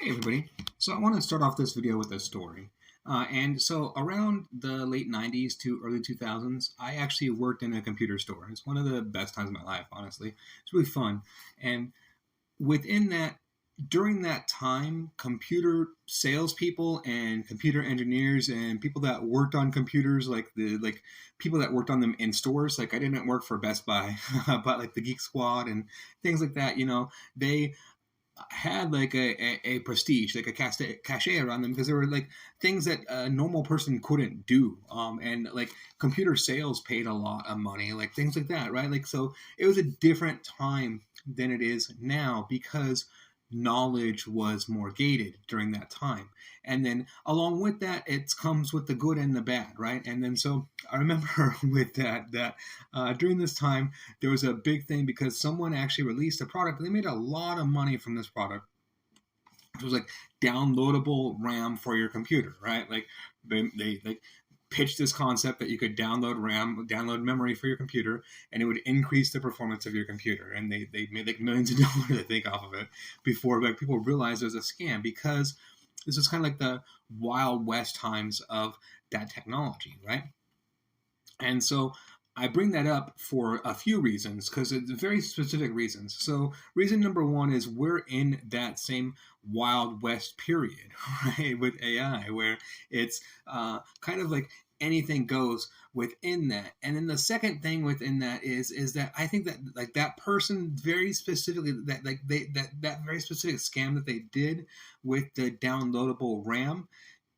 Hey everybody. So I want to start off this video with a story. And so around the late 90s to early 2000s, I actually worked in a computer store. It's one of the best times of my life, honestly. It's really fun. And within that, during that time, computer salespeople and computer engineers and people that worked on computers, like people that worked on them in stores, like I didn't work for Best Buy, but like the Geek Squad and things like that, they had like a prestige, like a cachet around them because there were like things that a normal person couldn't do. And like computer sales paid a lot of money, like things like that, right? Like, so it was a different time than it is now because knowledge was more gated during that time. And then along with that, it comes with the good and the bad, right? And then so I remember with that during this time, there was a big thing because someone actually released a product. They made a lot of money from this product. It was like downloadable RAM for your computer, right? Like they like pitched this concept that you could download RAM, download memory for your computer, and it would increase the performance of your computer. And they made like millions of dollars, I think, off of it before like people realized it was a scam because this was kind of like the Wild West times of that technology, right? And so I bring that up for a few reasons because it's very specific reasons. So, reason number one is we're in that same Wild West period, right, with AI, where it's kind of like anything goes within that. And then the second thing within that is that I think that like that person very specifically that like that very specific scam that they did with the downloadable RAM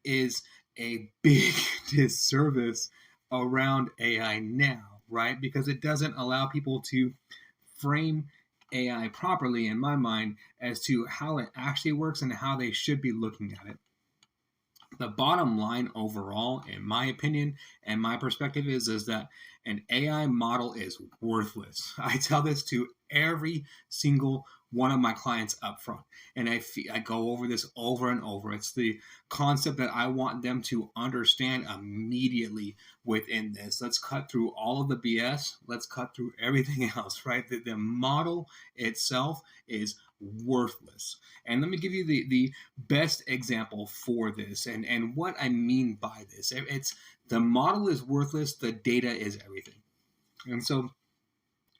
is a big disservice around AI now, right? Because it doesn't allow people to frame AI properly, in my mind, as to how it actually works and how they should be looking at it. The bottom line overall, in my opinion and my perspective, is that an AI model is worthless. I tell this to every single one of my clients up front, and I go over this over and over. It's the concept that I want them to understand immediately within this. Let's cut through all of the BS. Let's cut through everything else, right? The model itself is worthless. And let me give you the best example for this and what I mean by this. It's the model is worthless, the data is everything. And so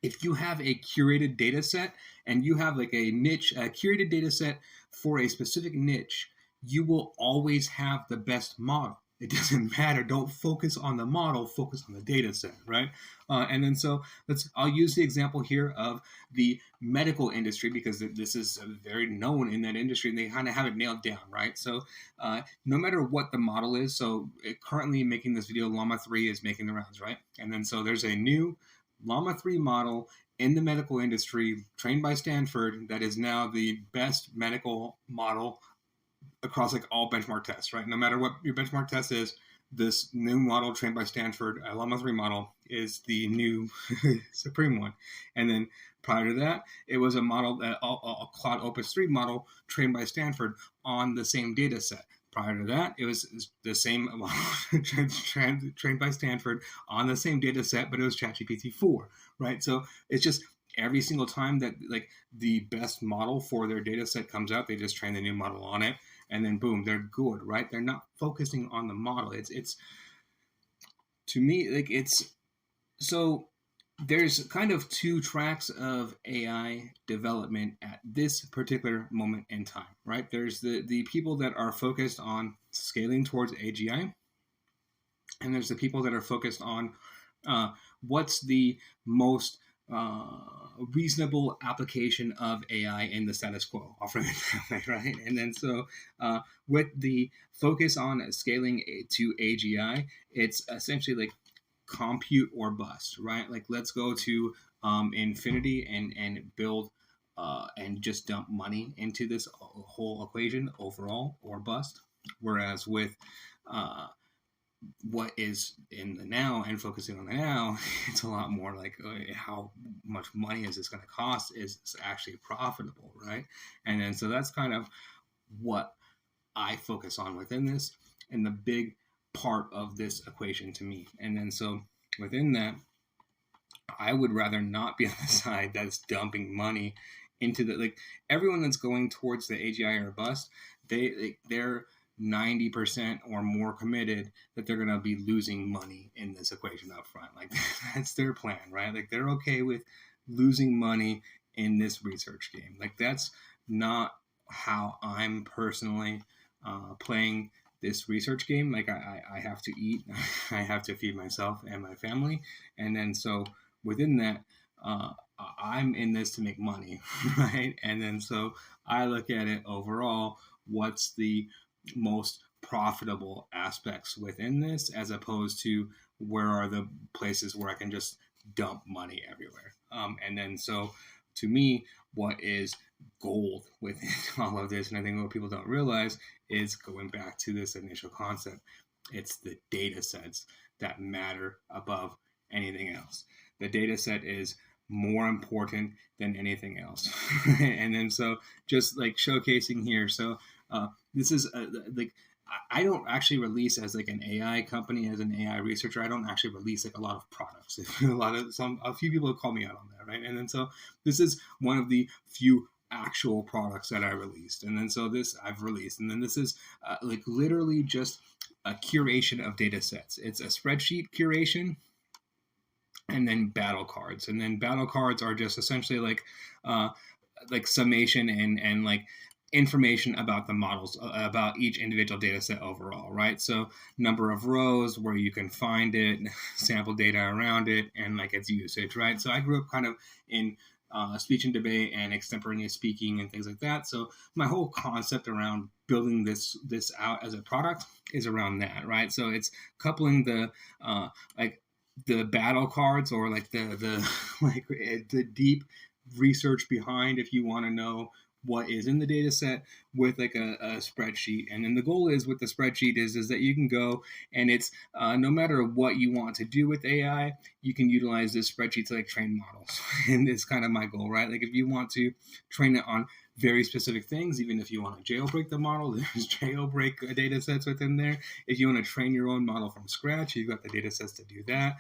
if you have a curated data set and you have like a niche, a curated data set for a specific niche, you will always have the best model. It doesn't matter. Don't focus on the model, focus on the data set, right? And then so I'll use the example here of the medical industry because this is very known in that industry and they kind of have it nailed down, right? So no matter what the model is, so currently making this video, Llama 3 is making the rounds, right? And then so there's a new Llama 3 model in the medical industry trained by Stanford that is now the best medical model across like all benchmark tests, right? No matter what your benchmark test is, this new model trained by Stanford, Llama 3 model, is the new supreme one. And then prior to that, it was a model, a Claude Opus 3 model trained by Stanford on the same data set. Prior to that, it was the same trained by Stanford on the same data set, but it was ChatGPT 4, right? So it's just every single time that like the best model for their data set comes out, they just train the new model on it, and then boom, they're good, right? They're not focusing on the model. It's to me like it's so there's kind of two tracks of AI development at this particular moment in time, right? There's the people that are focused on scaling towards AGI, and there's the people that are focused on what's the most reasonable application of AI in the status quo, offering it, right? And then so with the focus on scaling to AGI, it's essentially like compute or bust, right? Like let's go to infinity and build and just dump money into this whole equation overall or bust. Whereas with what is in the now and focusing on the now, it's a lot more like how much money is this going to cost? Is this actually profitable, right? And then so that's kind of what I focus on within this and the big part of this equation to me. And then so within that, I would rather not be on the side that's dumping money into the, like, everyone that's going towards the AGI or bust, they're 90% or more committed that they're going to be losing money in this equation up front. Like, that's their plan, right? Like, they're okay with losing money in this research game. Like, that's not how I'm personally playing this research game. Like, I have to eat, I have to feed myself and my family. And then so within that, I'm in this to make money, right? And then so I look at it overall, what's the most profitable aspects within this, as opposed to where are the places where I can just dump money everywhere. And then so to me, what is gold within all of this, and I think what people don't realize, is going back to this initial concept. It's the data sets that matter above anything else. The data set is more important than anything else. And then so just like showcasing here. So this is like, I don't actually release as like an AI company, as an AI researcher. I don't actually release like a lot of products. A few people have called me out on that, right? And then so this is one of the few actual products that I released. And then so this I've released, and then this is like literally just a curation of data sets. It's a spreadsheet curation, and then battle cards. And then battle cards are just essentially like summation and like information about the models, about each individual data set overall, right? So number of rows, where you can find it, sample data around it, and like its usage, right? So I grew up kind of in speech and debate and extemporaneous speaking and things like that. So my whole concept around building this out as a product is around that, right? So it's coupling the like the battle cards, or like the like the deep research behind, if you want to know what is in the data set, with like a spreadsheet. And then the goal is with the spreadsheet is that you can go, and it's no matter what you want to do with AI, you can utilize this spreadsheet to like train models. And it's kind of my goal, right? Like, if you want to train it on very specific things, even if you want to jailbreak the model, there's jailbreak data sets within there. If you want to train your own model from scratch, you've got the data sets to do that.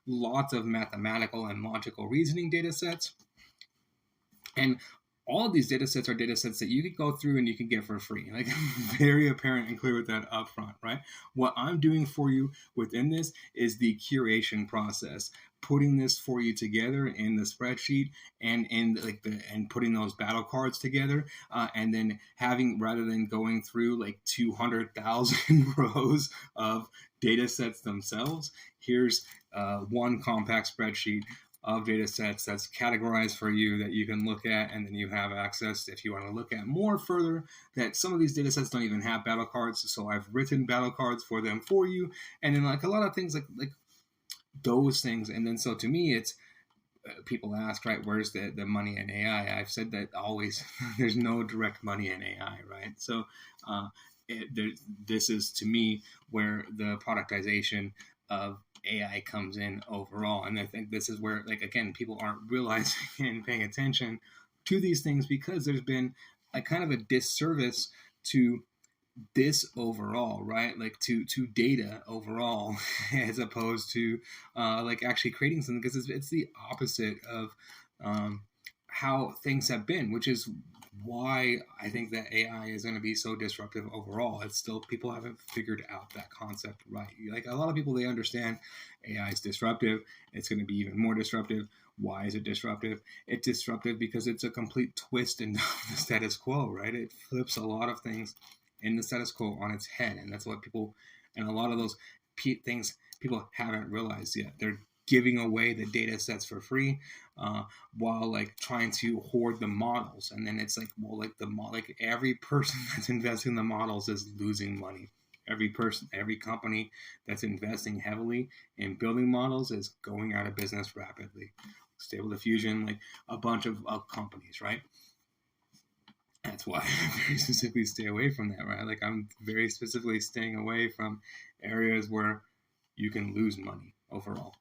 Lots of mathematical and logical reasoning data sets. And all of these data sets are data sets that you can go through and you can get for free. Like, very apparent and clear with that up front, right? What I'm doing for you within this is the curation process, putting this for you together in the spreadsheet, and in like and putting those battle cards together, and then having, rather than going through like 200,000 rows of data sets themselves, here's one compact spreadsheet of data sets that's categorized for you, that you can look at, and then you have access, if you want to look at more further, that some of these data sets don't even have battle cards, so I've written battle cards for them for you. And then like a lot of things like those things. And then so to me, it's people ask, right, where's the money in AI? I've said that always. There's no direct money in AI, right? So this is, to me, where the productization of AI comes in overall. And I think this is where, like, again, people aren't realizing and paying attention to these things, because there's been a kind of a disservice to this overall, right? Like to data overall, as opposed to like actually creating something, because it's the opposite of how things have been, which is why I think that AI is going to be so disruptive overall. It's still, people haven't figured out that concept right. Like, a lot of people, they understand AI is disruptive. It's going to be even more disruptive. Why is it disruptive? It's disruptive because it's a complete twist in the status quo, right? It flips a lot of things in the status quo on its head. And that's what people, and a lot of those things people haven't realized yet. They're giving away the data sets for free, while like trying to hoard the models. And then it's like, well, like every person that's investing in the models is losing money. Every person, every company that's investing heavily in building models is going out of business rapidly. Stable Diffusion, like a bunch of companies, right? That's why I very specifically stay away from that, right? Like, I'm very specifically staying away from areas where you can lose money overall.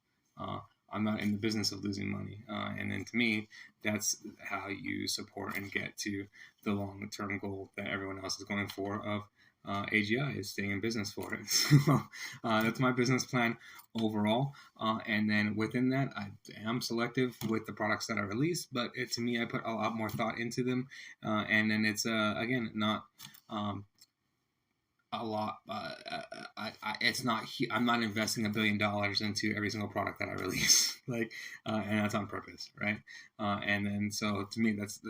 I'm not in the business of losing money. And then to me, that's how you support and get to the long-term goal that everyone else is going for, of AGI is staying in business for it. So that's my business plan overall. And then within that, I am selective with the products that I release, but to me, I put a lot more thought into them. And then it's, again, not a lot. It's not. I'm not investing $1 billion into every single product that I release. And that's on purpose, right? And then so to me, that's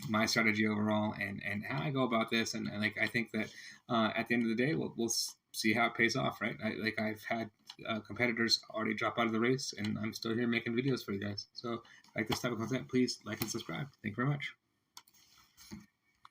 my strategy overall, and how I go about this, and like I think that at the end of the day, we'll see how it pays off, right? I've had competitors already drop out of the race, and I'm still here making videos for you guys. So, like this type of content, please like and subscribe. Thank you very much.